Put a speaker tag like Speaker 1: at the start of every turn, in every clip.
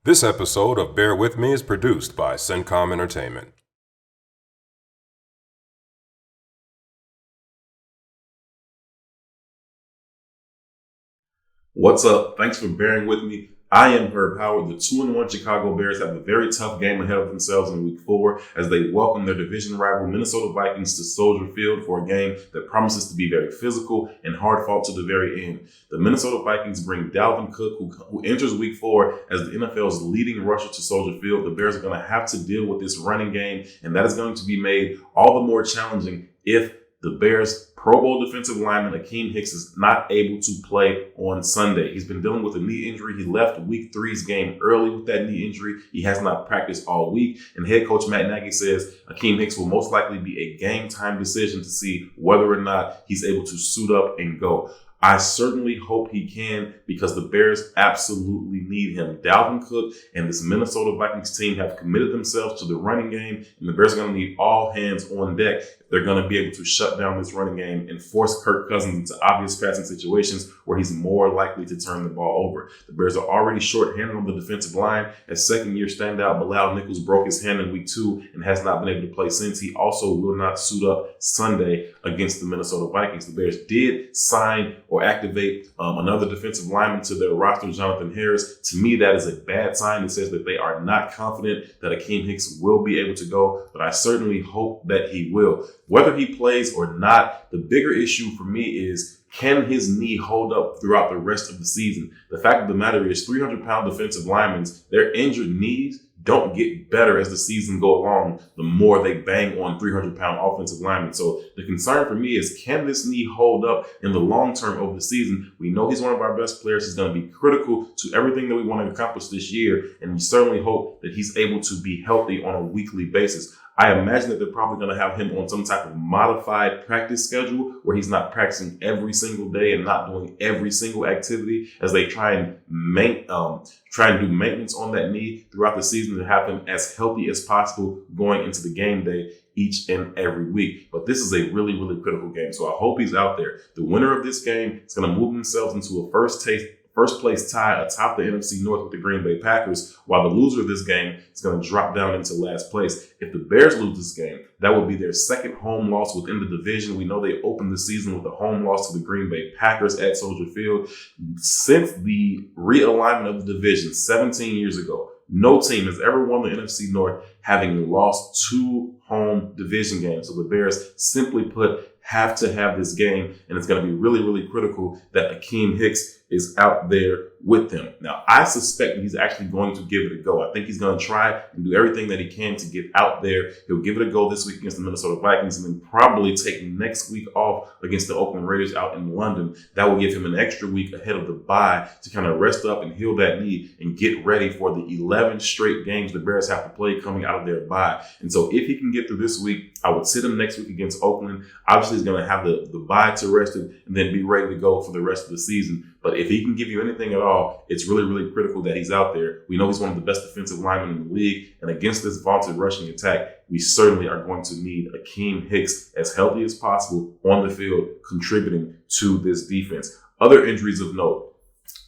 Speaker 1: This episode of Bear With Me is produced by CENTCOM Entertainment.
Speaker 2: What's up? Thanks for bearing with me. I am Herb Howard. The 2-1 Chicago Bears have a very tough game ahead of themselves in Week 4 as they welcome their division rival Minnesota Vikings to Soldier Field for a game that promises to be very physical and hard-fought to the very end. The Minnesota Vikings bring Dalvin Cook, who enters Week 4 as the NFL's leading rusher to Soldier Field. The Bears are going to have to deal with this running game, and that is going to be made all the more challenging if the Bears' Pro Bowl defensive lineman Akiem Hicks is not able to play on Sunday. He's been dealing with a knee injury. He left Week 3's game early with that knee injury. He has not practiced all week. And head coach Matt Nagy says Akiem Hicks will most likely be a game-time decision to see whether or not he's able to suit up and go. I certainly hope he can because the Bears absolutely need him. Dalvin Cook and this Minnesota Vikings team have committed themselves to the running game, and the Bears are going to need all hands on deck if they're going to be able to shut down this running game and force Kirk Cousins into obvious passing situations where he's more likely to turn the ball over. The Bears are already short-handed on the defensive line as second-year standout Bilal Nichols broke his hand in Week 2 and has not been able to play since. He also will not suit up Sunday against the Minnesota Vikings. The Bears did sign or activate another defensive lineman to their roster, Jonathan Harris. To me, that is a bad sign. It says that they are not confident that Akiem Hicks will be able to go, but I certainly hope that he will. Whether he plays or not, the bigger issue for me is, can his knee hold up throughout the rest of the season? The fact of the matter is 300-pound defensive linemen, their injured knees don't get better as the season go along, the more they bang on 300-pound offensive linemen. So the concern for me is, can this knee hold up in the long term over the season? We know he's one of our best players. He's going to be critical to everything that we want to accomplish this year, and we certainly hope that he's able to be healthy on a weekly basis. I imagine that they're probably going to have him on some type of modified practice schedule where he's not practicing every single day and not doing every single activity as they try and do maintenance on that knee throughout the season to have him as healthy as possible going into the game day each and every week. But this is a really, really critical game, so I hope he's out there. The winner of this game is going to move themselves into a first place tie atop the NFC North with the Green Bay Packers, while the loser of this game is going to drop down into last place. If the Bears lose this game, that would be their second home loss within the division. We know they opened the season with a home loss to the Green Bay Packers at Soldier Field. Since the realignment of the division 17 years ago, no team has ever won the NFC North having lost 2 home division games. So the Bears, simply put, have to have this game, and it's going to be really, really critical that Akiem Hicks is out there with them. Now, I suspect that he's actually going to give it a go. I think he's going to try and do everything that he can to get out there. He'll give it a go this week against the Minnesota Vikings and then probably take next week off against the Oakland Raiders out in London. That will give him an extra week ahead of the bye to kind of rest up and heal that knee and get ready for the 11 straight games the Bears have to play coming out of their bye. And so if he can get through this week, I would sit him next week against Oakland. Obviously, he's going to have the bye to rest him and then be ready to go for the rest of the season. But if he can give you anything at all, it's really, really critical that he's out there. We know he's one of the best defensive linemen in the league. And against this vaunted rushing attack, we certainly are going to need Akiem Hicks as healthy as possible on the field, contributing to this defense. Other injuries of note.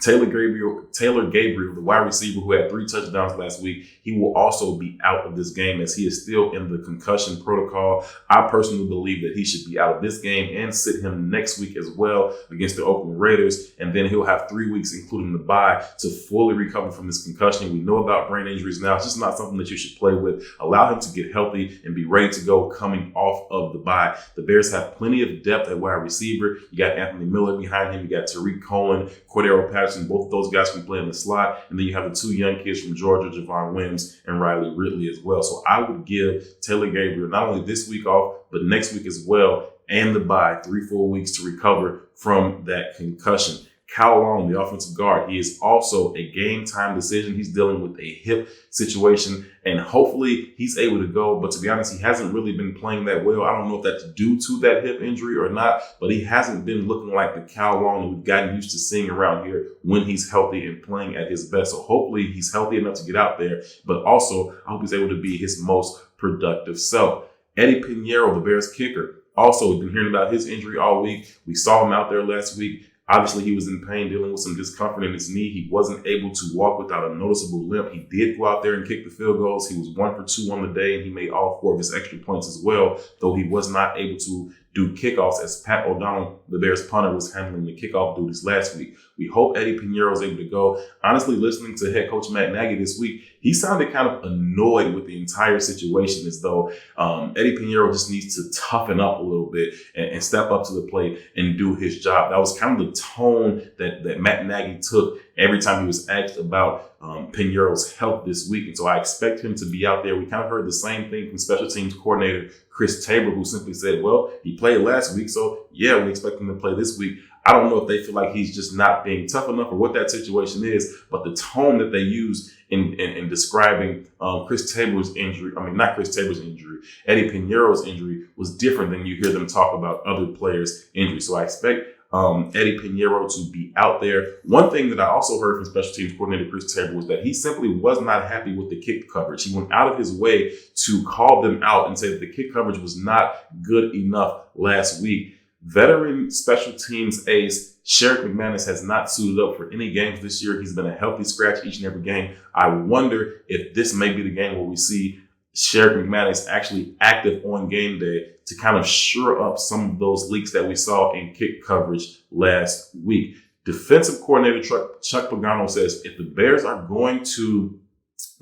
Speaker 2: Taylor Graybiel, the wide receiver who had 3 touchdowns last week, he will also be out of this game as he is still in the concussion protocol. I personally believe that he should be out of this game and sit him next week as well against the Oakland Raiders. And then he'll have 3 weeks, including the bye, to fully recover from this concussion. We know about brain injuries now. It's just not something that you should play with. Allow him to get healthy and be ready to go coming off of the bye. The Bears have plenty of depth at wide receiver. You got Anthony Miller behind him. You got Tariq Cohen, Cordero Patterson. Both of those guys can play in the slot. And then you have the 2 young kids from Georgia, Javon Wims and Riley Ridley as well. So I would give Taylor Graybiel not only this week off, but next week as well, and the bye, 3-4 weeks to recover from that concussion. Kyle Long, the offensive guard, he is also a game-time decision. He's dealing with a hip situation, and hopefully he's able to go. But to be honest, he hasn't really been playing that well. I don't know if that's due to that hip injury or not, but he hasn't been looking like the Kyle Long that we've gotten used to seeing around here when he's healthy and playing at his best. So hopefully he's healthy enough to get out there, but also I hope he's able to be his most productive self. Eddie Pinheiro, the Bears kicker, also, we've been hearing about his injury all week. We saw him out there last week. Obviously, he was in pain, dealing with some discomfort in his knee. He wasn't able to walk without a noticeable limp. He did go out there and kick the field goals. He was 1 for 2 on the day, and he made all 4 of his extra points as well, though he was not able to do kickoffs as Pat O'Donnell, the Bears punter, was handling the kickoff duties last week. We hope Eddie Pinheiro is able to go. Honestly, listening to head coach Matt Nagy this week, he sounded kind of annoyed with the entire situation, as though Eddie Pinheiro just needs to toughen up a little bit and step up to the plate and do his job. That was kind of the tone that Matt Nagy took every time he was asked about Pinheiro's health this week. And so I expect him to be out there. We kind of heard the same thing from special teams coordinator Chris Tabor, who simply said, well, he played last week, so yeah, we expect him to play this week. I don't know if they feel like he's just not being tough enough or what that situation is, but the tone that they use in describing Chris Tabor's injury, not Chris Tabor's injury, Eddie Pinheiro's injury was different than you hear them talk about other players' injuries. So I expect Eddie Pinheiro to be out there. One thing that I also heard from special teams coordinator Chris Tabor was that he simply was not happy with the kick coverage. He went out of his way to call them out and say that the kick coverage was not good enough last week. Veteran special teams ace Sherrick McManus has not suited up for any games this year. He's been a healthy scratch each and every game. I wonder if this may be the game where we see Sherrick McManus actually active on game day to kind of shore up some of those leaks that we saw in kick coverage last week. Defensive coordinator Chuck Pagano says if the Bears are going to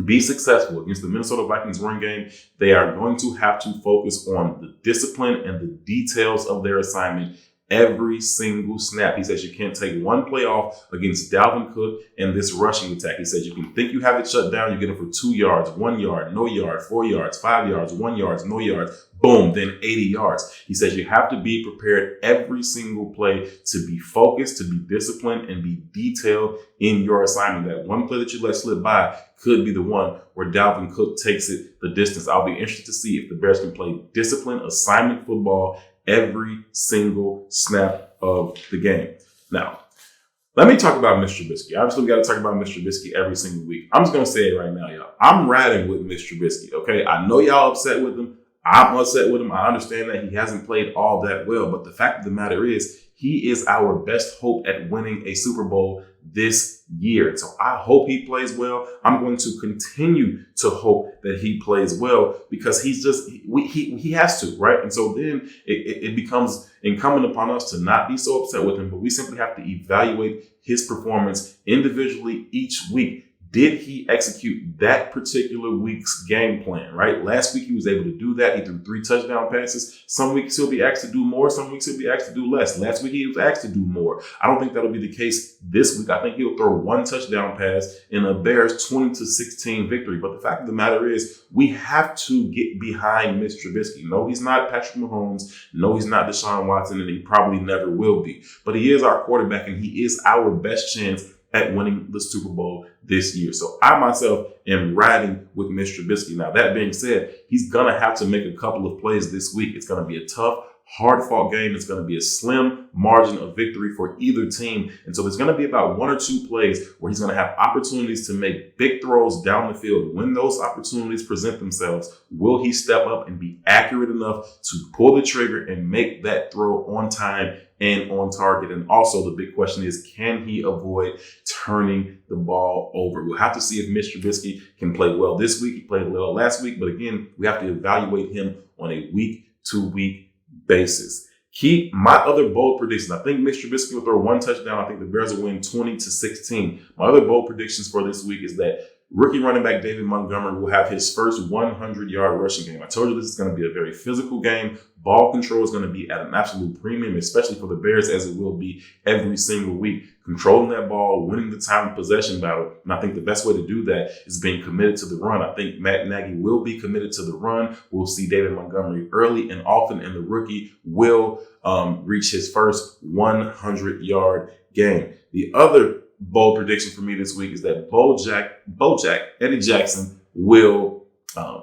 Speaker 2: be successful against the Minnesota Vikings run game, they are going to have to focus on the discipline and the details of their assignment every single snap. He says you can't take one play off against Dalvin Cook and this rushing attack. He says you can think you have it shut down, you get it for 2 yards, 1 yard, no yard, 4 yards, 5 yards, 1 yard, no yards, boom, then 80 yards. He says you have to be prepared every single play to be focused, to be disciplined, and be detailed in your assignment. That one play that you let slip by could be the one where Dalvin Cook takes it the distance. I'll be interested to see if the Bears can play disciplined assignment football every single snap of the game. Now, let me talk about Mr. Trubisky. Obviously, we got to talk about Mr. Trubisky every single week. I'm just going to say it right now, y'all. I'm riding with Mr. Trubisky, okay? I know y'all upset with him. I'm upset with him. I understand that he hasn't played all that well, but the fact of the matter is he is our best hope at winning a Super Bowl this year. So I hope he plays well. I'm going to continue to hope that he plays well because he has to, right? And so then it becomes incumbent upon us to not be so upset with him, but we simply have to evaluate his performance individually each week. Did he execute that particular week's game plan, right? Last week, he was able to do that. He threw 3 touchdown passes. Some weeks he'll be asked to do more. Some weeks he'll be asked to do less. Last week, he was asked to do more. I don't think that'll be the case this week. I think he'll throw 1 touchdown pass in a Bears 20-16 victory. But the fact of the matter is, we have to get behind Mitch Trubisky. No, he's not Patrick Mahomes. No, he's not Deshaun Watson, and he probably never will be. But he is our quarterback, and he is our best chance at winning the Super Bowl this year. So I myself am riding with Mitch Trubisky. Now, that being said, he's going to have to make a couple of plays this week. It's going to be a tough, hard-fought game. It's going to be a slim margin of victory for either team. And so there's going to be about 1 or 2 plays where he's going to have opportunities to make big throws down the field. When those opportunities present themselves, will he step up and be accurate enough to pull the trigger and make that throw on time and on target? And also the big question is, can he avoid turning the ball over? We'll have to see if Mitch Trubisky can play well this week. He played well last week, but again, we have to evaluate him on a week-to-week basis. Keep my other bold predictions. I think Mitch Trubisky will throw 1 touchdown. I think the Bears will win 20-16. My other bold predictions for this week is that rookie running back David Montgomery will have his first 100-yard rushing game. I told you this is going to be a very physical game. Ball control is going to be at an absolute premium, especially for the Bears, as it will be every single week. Controlling that ball, winning the time of possession battle. And I think the best way to do that is being committed to the run. I think Matt Nagy will be committed to the run. We'll see David Montgomery early and often, and the rookie will reach his first 100-yard game. The other bold prediction for me this week is that Eddie Jackson will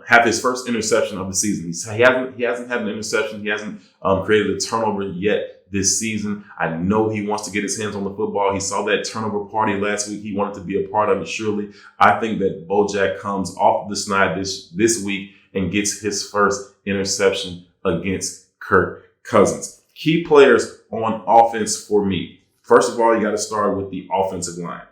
Speaker 2: have his first interception of the season. He hasn't had an interception. He hasn't created a turnover yet this season. I know he wants to get his hands on the football. He saw that turnover party last week. He wanted to be a part of it, surely. I think that Bojack comes off the snide this week and gets his first interception against Kirk Cousins. Key players on offense for me. First of all, you got to start with the offensive line.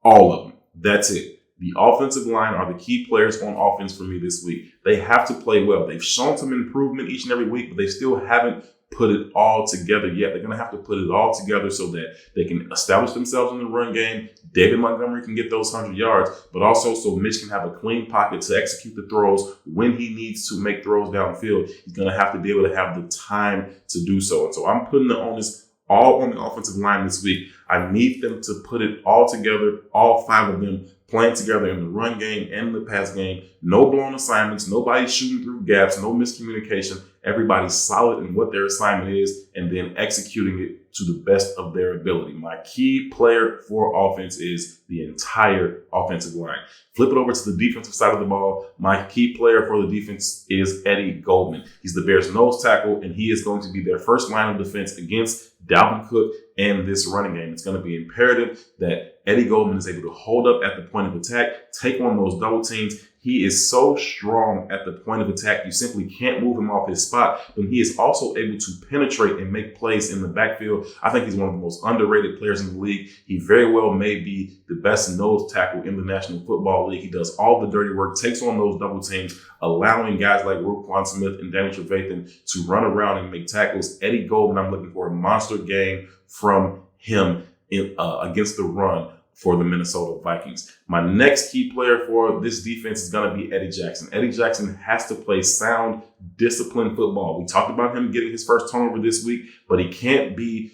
Speaker 2: All of them. That's it. The offensive line are the key players on offense for me this week. They have to play well. They've shown some improvement each and every week, but they still haven't put it all together yet. They're going to have to put it all together so that they can establish themselves in the run game. David Montgomery can get those 100 yards, but also so Mitch can have a clean pocket to execute the throws when he needs to make throws downfield. He's going to have to be able to have the time to do so. And so I'm putting the onus all on the offensive line this week. I need them to put it all together, all 5 of them playing together in the run game and the pass game. No blown assignments, nobody shooting through gaps, no miscommunication. Everybody's solid in what their assignment is and then executing it to the best of their ability. My key player for offense is the entire offensive line. Flip it over to the defensive side of the ball. My key player for the defense is Eddie Goldman. He's the Bears' nose tackle, and he is going to be their first line of defense against Dalvin Cook and this running game. It's going to be imperative that Eddie Goldman is able to hold up at the point of attack, take on those double teams. He is so strong at the point of attack, you simply can't move him off his spot. But he is also able to penetrate and make plays in the backfield. I think he's one of the most underrated players in the league. He very well may be the best nose tackle in the National Football League. He does all the dirty work, takes on those double teams, allowing guys like Roquan Smith and Danny Trevathan to run around and make tackles. Eddie Goldman, I'm looking for a monster game from him against the run for the Minnesota Vikings. My next key player for this defense is going to be Eddie Jackson. Eddie Jackson has to play sound, disciplined football. We talked about him getting his first turnover this week, but he can't be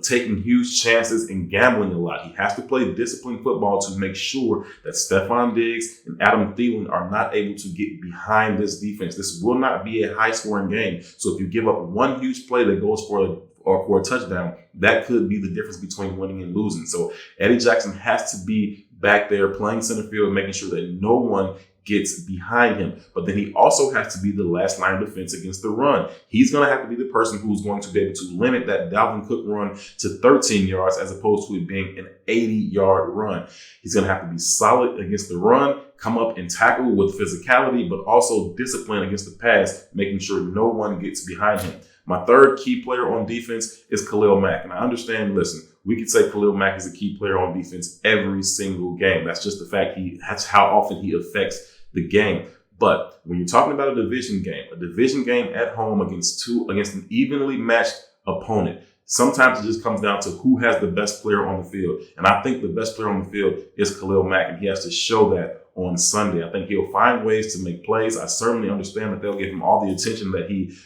Speaker 2: taking huge chances and gambling a lot. He has to play disciplined football to make sure that Stephon Diggs and Adam Thielen are not able to get behind this defense. This will not be a high-scoring game. So if you give up one huge play that goes for a touchdown, that could be the difference between winning and losing. So Eddie Jackson has to be back there playing center field, making sure that no one gets behind him. But then he also has to be the last line of defense against the run. He's going to have to be the person who's going to be able to limit that Dalvin Cook run to 13 yards as opposed to it being an 80-yard run. He's going to have to be solid against the run, come up and tackle with physicality, but also discipline against the pass, making sure no one gets behind him. My third key player on defense is Khalil Mack. And I understand, listen, we could say Khalil Mack is a key player on defense every single game. That's just the fact that's how often he affects the game. But when you're talking about a division game at home against an evenly matched opponent, sometimes it just comes down to who has the best player on the field. And I think the best player on the field is Khalil Mack, and he has to show that on Sunday. I think he'll find ways to make plays. I certainly understand that they'll give him all the attention that he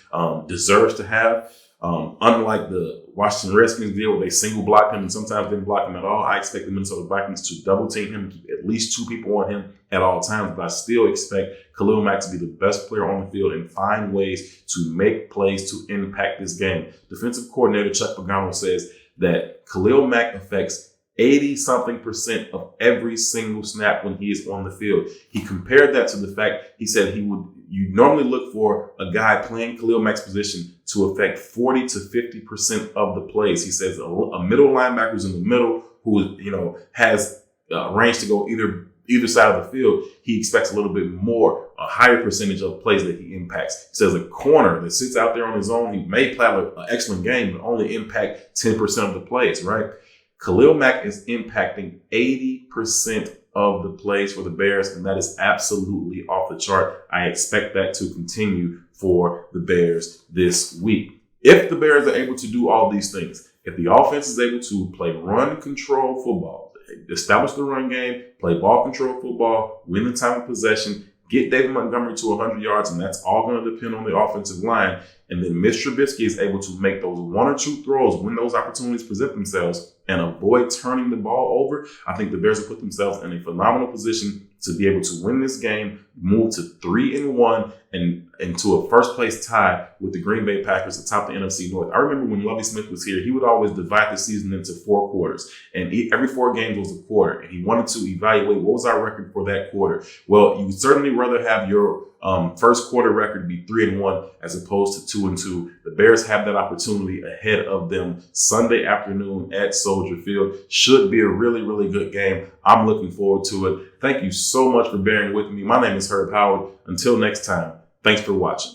Speaker 2: deserves to have. Unlike the Washington Redskins deal where they single blocked him and sometimes didn't block him at all, I expect the Minnesota Vikings to double team him, keep at least 2 people on him at all times. But I still expect Khalil Mack to be the best player on the field and find ways to make plays to impact this game. Defensive coordinator Chuck Pagano says that Khalil Mack affects 80-something% of every single snap when he is on the field. He compared that to the fact, he said you normally look for a guy playing Khalil Mack's position to affect 40 to 50% of the plays. He says a middle linebacker who's in the middle who has range to go either side of the field, he expects a little bit more, a higher percentage of plays that he impacts. He says a corner that sits out there on his own, he may play an excellent game, but only impact 10% of the plays, right? Khalil Mack is impacting 80% of the plays for the Bears, and that is absolutely off the chart. I expect that to continue for the Bears this week. If the Bears are able to do all these things, if the offense is able to play run control football, establish the run game, play ball control football, win the time of possession, get David Montgomery to 100 yards, and that's all going to depend on the offensive line. And then Mitch Trubisky is able to make those 1 or 2 throws when those opportunities present themselves and avoid turning the ball over. I think the Bears will put themselves in a phenomenal position to be able to win this game, move to 3-1, and into a first-place tie with the Green Bay Packers atop the NFC North. I remember when Lovie Smith was here, he would always divide the season into 4 quarters, and every 4 games was a quarter, and he wanted to evaluate what was our record for that quarter. Well, you would certainly rather have your first quarter record be 3-1 as opposed to 2-2. The Bears have that opportunity ahead of them Sunday afternoon at Soldier Field. Should be a really, really good game. I'm looking forward to it. Thank you so much for bearing with me. My name is Herb Howard. Until next time, thanks for watching.